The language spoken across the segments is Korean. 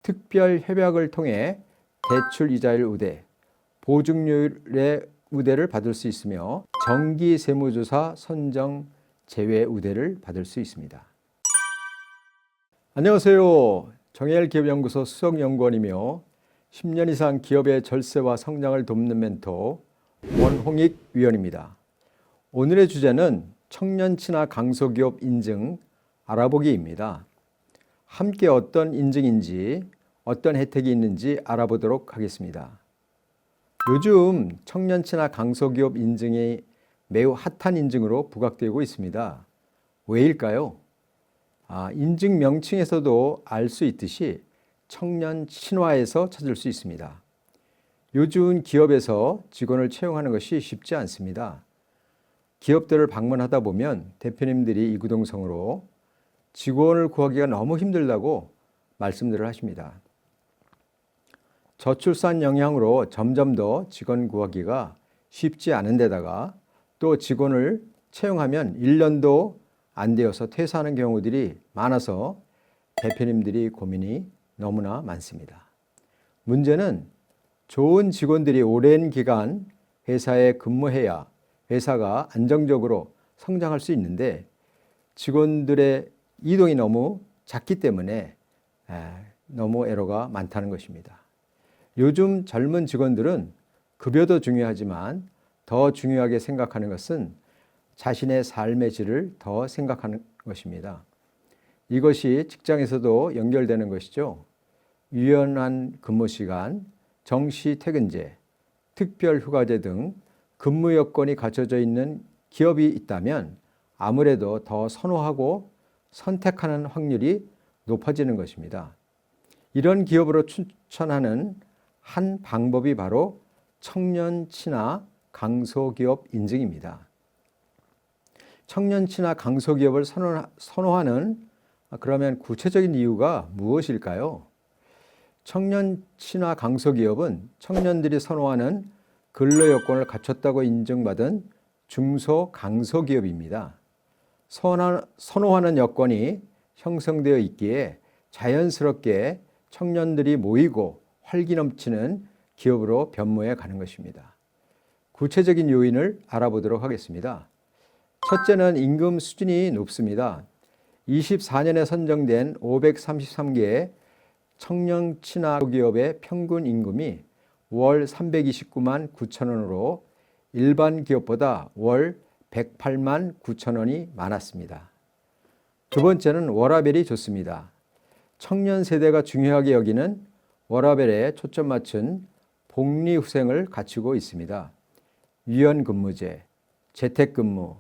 특별 협약을 통해 대출 이자율 우대, 보증률의 우대를 받을 수 있으며 정기 세무조사 선정 제외 우대를 받을 수 있습니다. 안녕하세요. 정혜열기업연구소 수석연구원이며 10년 이상 기업의 절세와 성장을 돕는 멘토 원홍익 위원입니다. 오늘의 주제는 청년 친화 강소기업 인증 알아보기입니다. 함께 어떤 인증인지 어떤 혜택이 있는지 알아보도록 하겠습니다. 요즘 청년 친화 강소기업 인증이 매우 핫한 인증으로 부각되고 있습니다. 왜일까요? 인증 명칭에서도 알 수 있듯이 청년 친화에서 찾을 수 있습니다. 요즘 기업에서 직원을 채용하는 것이 쉽지 않습니다. 기업들을 방문하다 보면 대표님들이 이구동성으로 직원을 구하기가 너무 힘들다고 말씀들을 하십니다. 저출산 영향으로 점점 더 직원 구하기가 쉽지 않은 데다가 또 직원을 채용하면 1년도 안 되어서 퇴사하는 경우들이 많아서 대표님들이 고민이 너무나 많습니다. 문제는 좋은 직원들이 오랜 기간 회사에 근무해야 회사가 안정적으로 성장할 수 있는데 직원들의 이동이 너무 작기 때문에 너무 애로가 많다는 것입니다. 요즘 젊은 직원들은 급여도 중요하지만 더 중요하게 생각하는 것은 자신의 삶의 질을 더 생각하는 것입니다. 이것이 직장에서도 연결되는 것이죠. 유연한 근무 시간, 정시 퇴근제, 특별 휴가제 등 근무 여건이 갖춰져 있는 기업이 있다면 아무래도 더 선호하고 선택하는 확률이 높아지는 것입니다. 이런 기업으로 추천하는 한 방법이 바로 청년 친화 강소기업 인증입니다. 청년 친화 강소기업을 선호하는 그러면 구체적인 이유가 무엇일까요? 청년 친화 강소기업은 청년들이 선호하는 근로 여건을 갖췄다고 인정받은 중소 강소기업입니다. 선호하는 여건이 형성되어 있기에 자연스럽게 청년들이 모이고 활기 넘치는 기업으로 변모해 가는 것입니다. 구체적인 요인을 알아보도록 하겠습니다. 첫째는 임금 수준이 높습니다. 24년에 선정된 533개의 청년 친화 기업의 평균 임금이 월 329만 9천 원으로 일반 기업보다 월 108만 9천 원이 많았습니다. 두 번째는 워라밸이 좋습니다. 청년 세대가 중요하게 여기는 워라밸에 초점 맞춘 복리후생을 갖추고 있습니다. 유연근무제, 재택근무,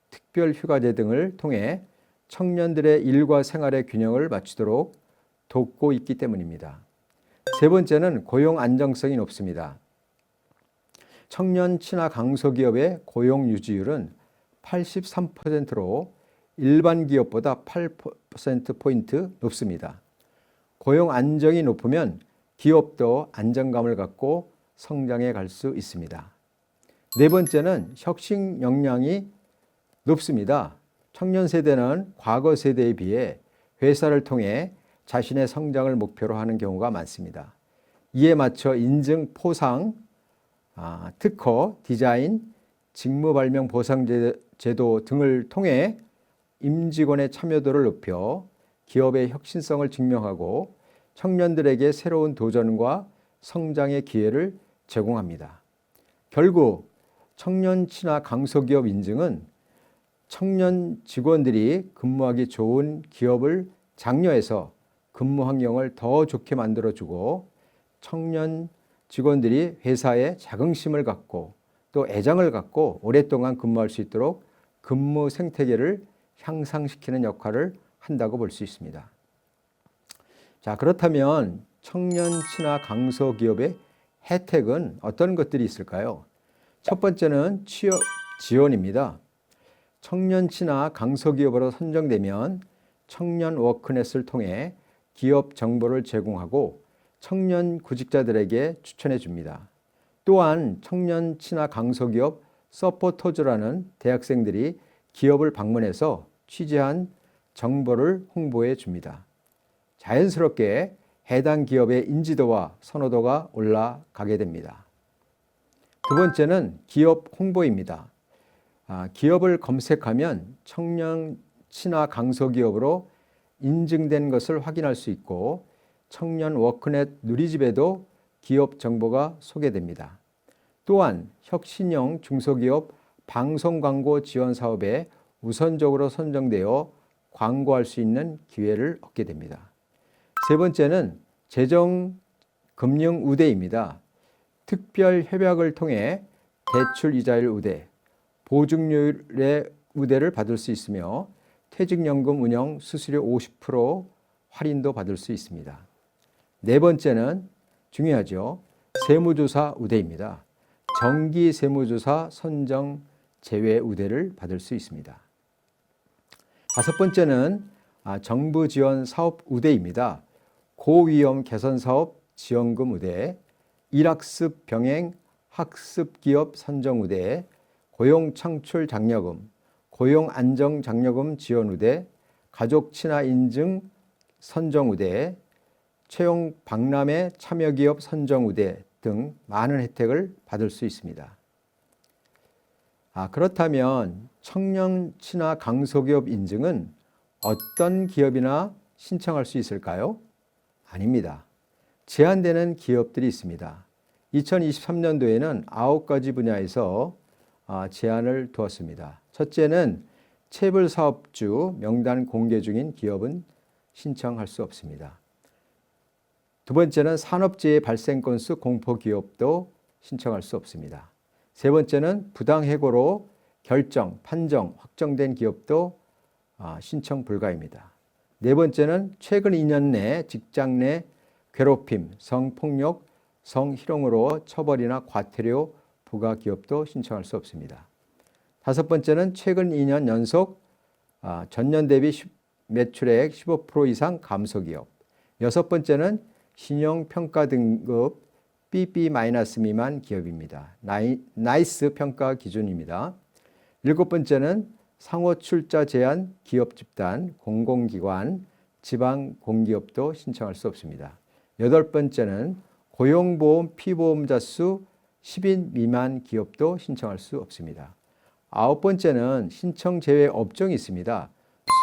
특별휴가제 등을 통해 청년들의 일과 생활의 균형을 맞추도록 돕고 있기 때문입니다. 세 번째는 고용 안정성이 높습니다. 청년 친화 강소기업의 고용 유지율은 83%로 일반 기업보다 8%포인트 높습니다. 고용 안정이 높으면 기업도 안정감을 갖고 성장해 갈 수 있습니다. 네 번째는 혁신 역량이 높습니다. 청년 세대는 과거 세대에 비해 회사를 통해 자신의 성장을 목표로 하는 경우가 많습니다. 이에 맞춰 인증, 포상, 특허, 디자인, 직무 발명 보상 제도 등을 통해 임직원의 참여도를 높여 기업의 혁신성을 증명하고 청년들에게 새로운 도전과 성장의 기회를 제공합니다. 결국 청년 친화 강소기업 인증은 청년 직원들이 근무하기 좋은 기업을 장려해서 근무 환경을 더 좋게 만들어주고 청년 직원들이 회사에 자긍심을 갖고 또 애정을 갖고 오랫동안 근무할 수 있도록 근무 생태계를 향상시키는 역할을 한다고 볼 수 있습니다. 자, 그렇다면 청년 친화 강소기업의 혜택은 어떤 것들이 있을까요? 첫 번째는 취업 지원입니다. 청년 친화 강소기업으로 선정되면 청년 워크넷을 통해 기업 정보를 제공하고 청년 구직자들에게 추천해 줍니다. 또한 청년 친화 강소기업 서포터즈라는 대학생들이 기업을 방문해서 취재한 정보를 홍보해 줍니다. 자연스럽게 해당 기업의 인지도와 선호도가 올라가게 됩니다. 두 번째는 기업 홍보입니다. 기업을 검색하면 청년 친화 강소기업으로 인증된 것을 확인할 수 있고 청년 워크넷 누리집에도 기업 정보가 소개됩니다. 또한 혁신형 중소기업 방송광고 지원 사업에 우선적으로 선정되어 광고할 수 있는 기회를 얻게 됩니다. 세 번째는 재정금융 우대입니다. 특별 협약을 통해 대출 이자율 우대, 보증료율의 우대를 받을 수 있으며 퇴직연금 운영 수수료 50% 할인도 받을 수 있습니다. 네 번째는 중요하죠. 세무조사 우대입니다. 정기 세무조사 선정 제외 우대를 받을 수 있습니다. 다섯 번째는 정부 지원 사업 우대입니다. 고위험 개선 사업 지원금 우대, 일학습 병행 학습 기업 선정 우대, 고용 창출 장려금, 고용 안정 장려금 지원 우대, 가족 친화 인증 선정 우대, 채용 박람회 참여 기업 선정 우대 등 많은 혜택을 받을 수 있습니다. 그렇다면 청년 친화 강소기업 인증은 어떤 기업이나 신청할 수 있을까요? 아닙니다. 제한되는 기업들이 있습니다. 2023년도에는 9가지 분야에서 제한을 두었습니다. 첫째는 체불사업주 명단 공개 중인 기업은 신청할 수 없습니다. 두 번째는 산업재해 발생 건수 공포 기업도 신청할 수 없습니다. 세 번째는 부당해고로 결정, 판정, 확정된 기업도 신청 불가입니다. 네 번째는 최근 2년 내 직장 내 괴롭힘, 성폭력, 성희롱으로 처벌이나 과태료 부과 기업도 신청할 수 없습니다. 다섯 번째는 최근 2년 연속 전년 대비 매출액 15% 이상 감소 기업. 여섯 번째는 신용평가 등급 BB- 미만 기업입니다. 나이스 평가 기준입니다. 일곱 번째는 상호 출자 제한 기업 집단, 공공기관, 지방 공기업도 신청할 수 없습니다. 여덟 번째는 고용보험 피보험자 수 10인 미만 기업도 신청할 수 없습니다. 아홉 번째는 신청 제외 업종이 있습니다.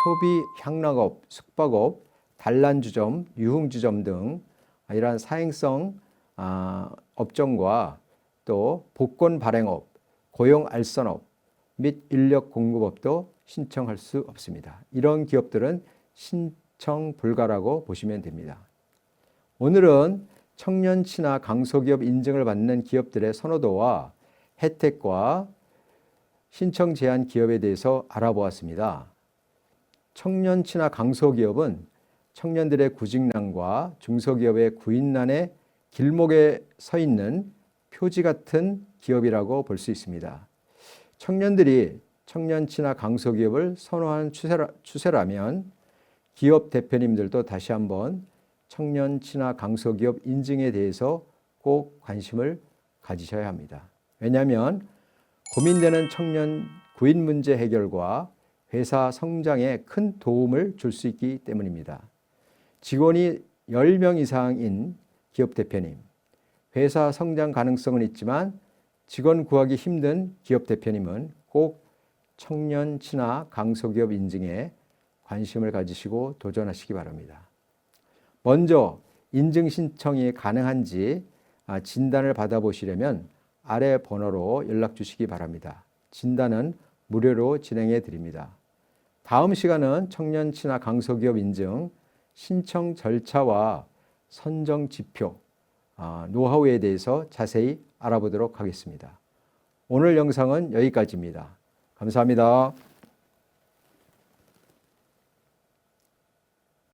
소비, 향락업, 숙박업, 단란주점, 유흥주점 등 이러한 사행성 업종과 또 복권 발행업, 고용 알선업 및 인력 공급업도 신청할 수 없습니다. 이런 기업들은 신청 불가라고 보시면 됩니다. 오늘은 청년 친화 강소기업 인증을 받는 기업들의 선호도와 혜택과 신청 제한 기업에 대해서 알아보았습니다. 청년 친화 강소기업은 청년들의 구직난과 중소기업의 구인난의 길목에 서 있는 표지 같은 기업이라고 볼 수 있습니다. 청년들이 청년 친화 강소기업을 선호하는 추세라면 기업 대표님들도 다시 한번 청년 친화 강소기업 인증에 대해서 꼭 관심을 가지셔야 합니다. 왜냐하면 고민되는 청년 구인 문제 해결과 회사 성장에 큰 도움을 줄 수 있기 때문입니다. 직원이 10명 이상인 기업 대표님, 회사 성장 가능성은 있지만 직원 구하기 힘든 기업 대표님은 꼭 청년 친화 강소기업 인증에 관심을 가지시고 도전하시기 바랍니다. 먼저 인증 신청이 가능한지 진단을 받아보시려면 아래 번호로 연락 주시기 바랍니다. 진단은 무료로 진행해 드립니다. 다음 시간은 청년 친화 강소기업 인증 신청 절차와 선정 지표, 노하우에 대해서 자세히 알아보도록 하겠습니다. 오늘 영상은 여기까지입니다. 감사합니다.